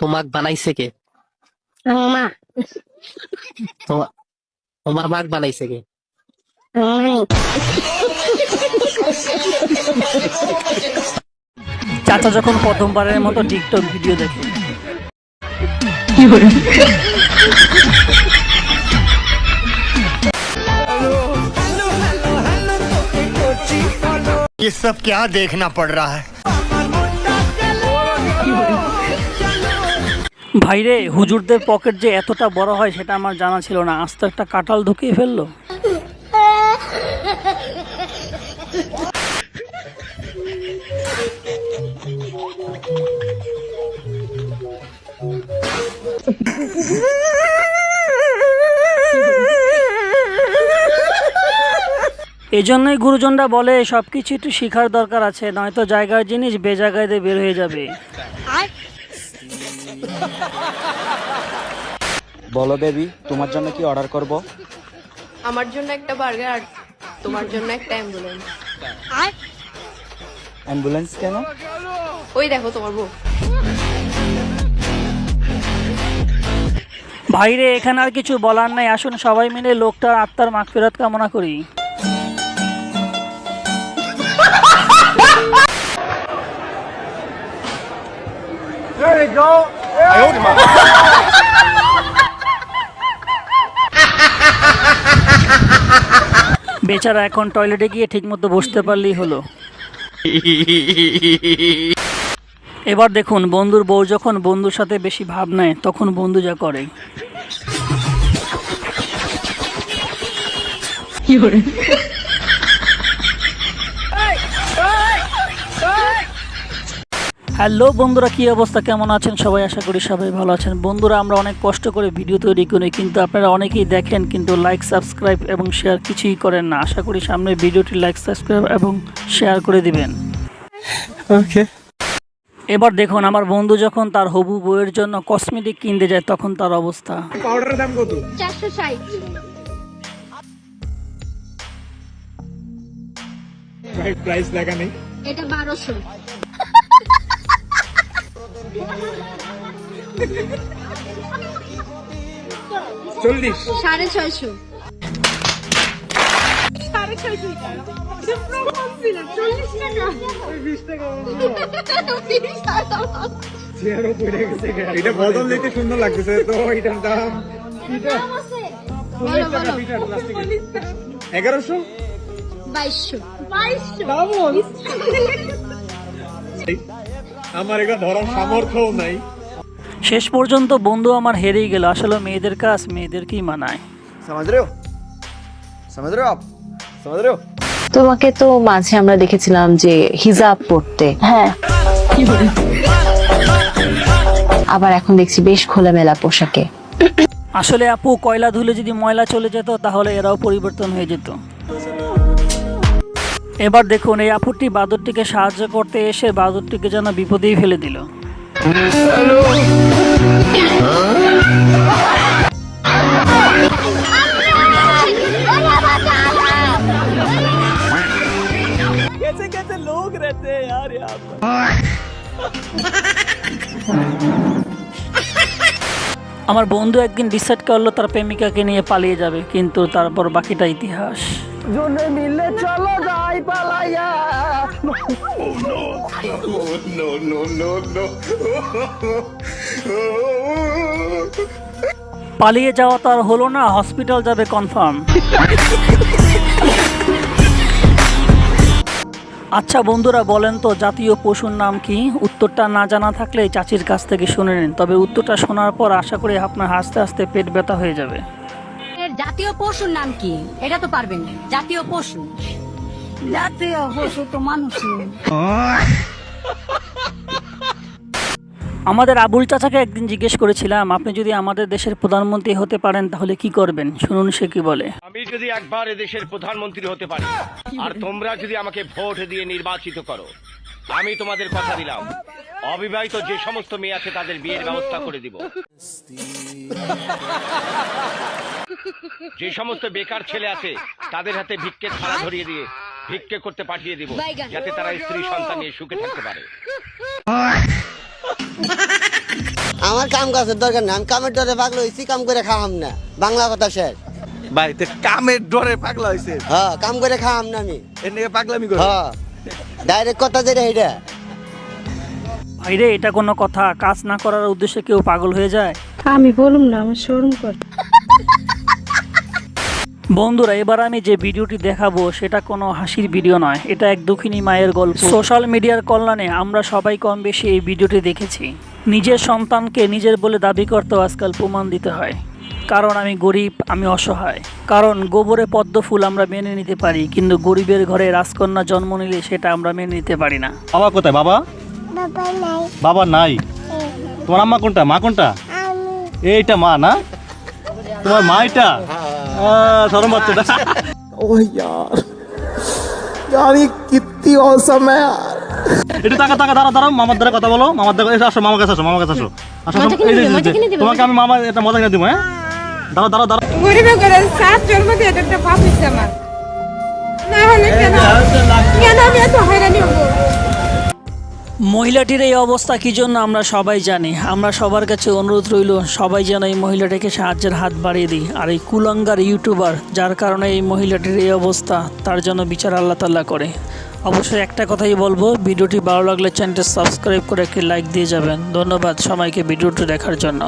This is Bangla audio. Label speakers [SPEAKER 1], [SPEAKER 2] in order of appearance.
[SPEAKER 1] তোমাক বানাইছে কে?
[SPEAKER 2] আমার মা।
[SPEAKER 1] তোমার তোমার মাক বানাইছে কে?
[SPEAKER 2] আমি।
[SPEAKER 3] চাচা যখন প্রথমবারের মতো টিকটক ভিডিও দেখে,
[SPEAKER 4] ये सब क्या देखना पड़ रहा है।
[SPEAKER 3] ভাইরে হুজুরদের পকেট যে এতটা বড় হয় সেটা আমার জানা ছিল না, আস্ত একটা কাঁঠাল ঢুকিয়ে ফেললো। এজন্যই গুরুজনরা বলে সবকিছু একটু শিখার দরকার আছে, নয়তো জায়গার জিনিস বেজায়গায় দিয়ে বের হয়ে যাবে।
[SPEAKER 5] বলো বেবি, তোমার জন্য কি অর্ডার করব?
[SPEAKER 6] আমার জন্য একটা বার্গার আর তোমার জন্য একটা অ্যাম্বুলেন্স।
[SPEAKER 5] অ্যাম্বুলেন্স কেন?
[SPEAKER 6] ওই দেখো তোমার বউ।
[SPEAKER 3] ভাইরে এখানে আর কিছু বলার নাই, আসুন সবাই মিলে লোকটার আত্মার মাগফিরাত কামনা করি। বেচারা এখন টয়লেটে গিয়ে ঠিকমতো বসতে পারলেই হলো। এবার দেখুন বন্ধুর বউ যখন বন্ধুর সাথে বেশি ভাব নেয় তখন বন্ধু যা করে। হ্যালো বন্ধুরা, কি অবস্থা, কেমন আছেন সবাই? আশা করি সবাই ভালো আছেন। বন্ধুরা আমরা অনেক কষ্ট করে ভিডিও তৈরি করি, কিন্তু আপনারা অনেকেই দেখেন কিন্তু লাইক সাবস্ক্রাইব এবং শেয়ার কিছুই করেন না। আশা করি সামনে ভিডিওটি লাইক সাবস্ক্রাইব এবং শেয়ার করে দিবেন।
[SPEAKER 5] ওকে।
[SPEAKER 3] এবার দেখুন আমার বন্ধু যখন তার হবু বউয়ের জন্য কসমেটিক কিনতে যায় তখন তার অবস্থা।
[SPEAKER 7] পাউডারের দাম কত?
[SPEAKER 2] 460।
[SPEAKER 7] ভাই প্রাইস লেখা নেই।
[SPEAKER 2] এটা 1200।
[SPEAKER 7] চল্লিশ।
[SPEAKER 2] 650।
[SPEAKER 7] 20 টাকা। এটা বদল দিতে সুন্দর লাগতেছে তো এটার দাম 1100।
[SPEAKER 2] 2200।
[SPEAKER 7] আমার এটা ধরার সামর্থ্যও নাই।
[SPEAKER 3] শেষ পর্যন্ত বন্ধু আমার হেরেই গেল। আসলে মেয়েদের কাজ মেয়েদেরকেই মানায়।
[SPEAKER 5] समझ रहे हो? समझ रहे हो आप? समझ रहे हो?
[SPEAKER 8] তোমাকে তো মাঝে আমরা দেখেছিলাম যে হিজাব পরতে, হ্যাঁ, আবার এখন দেখছি বেশ খোলামেলা পোশাকে।
[SPEAKER 3] আসলে আপু কয়লা ধুলে যদি ময়লা চলে যেত তাহলে এরাও পরিবর্তন হয়ে যেত। এবার দেখুন এই আপুটি বাদরটিকে সাহায্য করতে এসে বাদরটিকে যেন বিপদেই ফেলে দিল। আমার বন্ধু একদিন ডিসাইড করলো তার প্রেমিকাকে নিয়ে পালিয়ে যাবে, কিন্তু তারপর বাকিটা ইতিহাস। জনে মিলে চলো যাই পালাইয়া। পালিয়ে যাওয়া তো আর হলো না, হসপিটাল যাবে কনফার্ম। আচ্ছা বন্ধুরা বলেন তো জাতীয় পশুর নাম কি? উত্তরটা না জানা থাকলে চাচির কাছ থেকে শুনে নিন, তবে উত্তরটা শোনার পর আশা করি আপনার হাসতে হাসতে পেট ব্যথা হয়ে যাবে।
[SPEAKER 9] এর জাতীয় পশুর নাম কি? এটা তো পারবেন না। জাতীয় পশু তো মানুষ।
[SPEAKER 3] আমাদের আবুল চাচাকে একদিন জিজ্ঞেস করেছিলাম, আপনি যদি আমাদের দেশের প্রধানমন্ত্রী হতে পারেন তাহলে কি করবেন? শুনুন সে কি বলে।
[SPEAKER 10] আমি যদি একবার এদেশের প্রধানমন্ত্রী হতে পারি আর তোমরা যদি আমাকে ভোট দিয়ে নির্বাচিত করো, আমি তোমাদের কথা দিলাম অবিবাহিত যে সমস্ত মেয়ে আছে তাদের বিয়ের ব্যবস্থা করে দিব। যে সমস্ত বেকার ছেলে আছে তাদের হাতে ভিক্ষে থালা ধরিয়ে দিয়ে ভিক্ষে করতে পাঠিয়ে দিব, যাতে তারা স্ত্রী সন্তান নিয়ে সুখে থাকতে পারে।
[SPEAKER 5] আমার কাম কাজের দরকার না, আমি কামের ডরে পাগল হয়েছি, কাম করে খাওয়াম না, বাংলা কথা শেষ।
[SPEAKER 11] ভাই তো কামের ডরে পাগলা হইছে,
[SPEAKER 5] হ্যাঁ কাম করে খাওয়াম না আমি,
[SPEAKER 11] এর নিয়ে পাগলামি করে।
[SPEAKER 5] হ্যাঁ ডাইরেক্ট কথা যেটা এটা।
[SPEAKER 3] ভাইরে এটা কোনো কথা? কাজ না করার উদ্দেশ্যে কেউ পাগল হয়ে যায়?
[SPEAKER 2] আমি বলুম না, আমার শরম করে।
[SPEAKER 3] বন্ধুরা এবার আমি যে ভিডিওটি দেখাবো সেটা কোনো হাসির ভিডিও নয়, এটা এক দুঃখিনী মায়ের গল্প। সোশ্যাল মিডিয়ার কল্যাণে আমরা সবাই কম বেশি এই ভিডিওটি দেখেছি। নিজের সন্তানকে নিজের বলে দাবি করতেও আজকাল প্রমাণ দিতে হয়, কারণ আমি গরিব, আমি অসহায়। কারণ গোবরে পদ্ম ফুল আমরা মেনে নিতে পারি, কিন্তু গরিবের ঘরে রাজকন্যা জন্ম নিলে সেটা আমরা মেনে নিতে পারি না।
[SPEAKER 11] বাবা কোথায়? বাবা বাবা নাই। তোমার আম্মা কোনটা? মা কোনটা? এইটা মা না? তোমার মা এটা? শরম হচ্ছে না?
[SPEAKER 7] ओह यार ये कितनी औसम है यार।
[SPEAKER 11] এটা টাকা টাকা দাঁড়া দাঁড়াও, মামার দ্বারা কথা বলো। মামার দ্বারা আসো, মামার কাছে আসো, মামার কাছে আসো। আসো এই যে তোমাকে আমি মামা এটা মজা কিনে দিব। হ্যাঁ দাঁড়াও দাঁড়াও দাঁড়াও।
[SPEAKER 2] গরিবের করে সাত জন্ম দিয়ে এটা একটা পাপ হইছে আমার। না হলে কেন আমি এত হয়রানি হব?
[SPEAKER 3] মহিলাটির এই অবস্থা কি জন্য আমরা সবাই জানি। আমরা সবার কাছে অনুরোধ রইল সবাই যেন এই মহিলাটিকে সাহায্যের হাত বাড়িয়ে দিই। আর এই কুলাঙ্গার ইউটিউবার যার কারণে এই মহিলাটির এই অবস্থা, তার জন্য বিচার আল্লাহ তাআলা করে। অবশ্যই একটা কথাই বলবো, ভিডিওটি ভালো লাগলে চ্যানেলটি সাবস্ক্রাইব করে একটি লাইক দিয়ে যাবেন। ধন্যবাদ সবাইকে ভিডিওটি দেখার জন্য।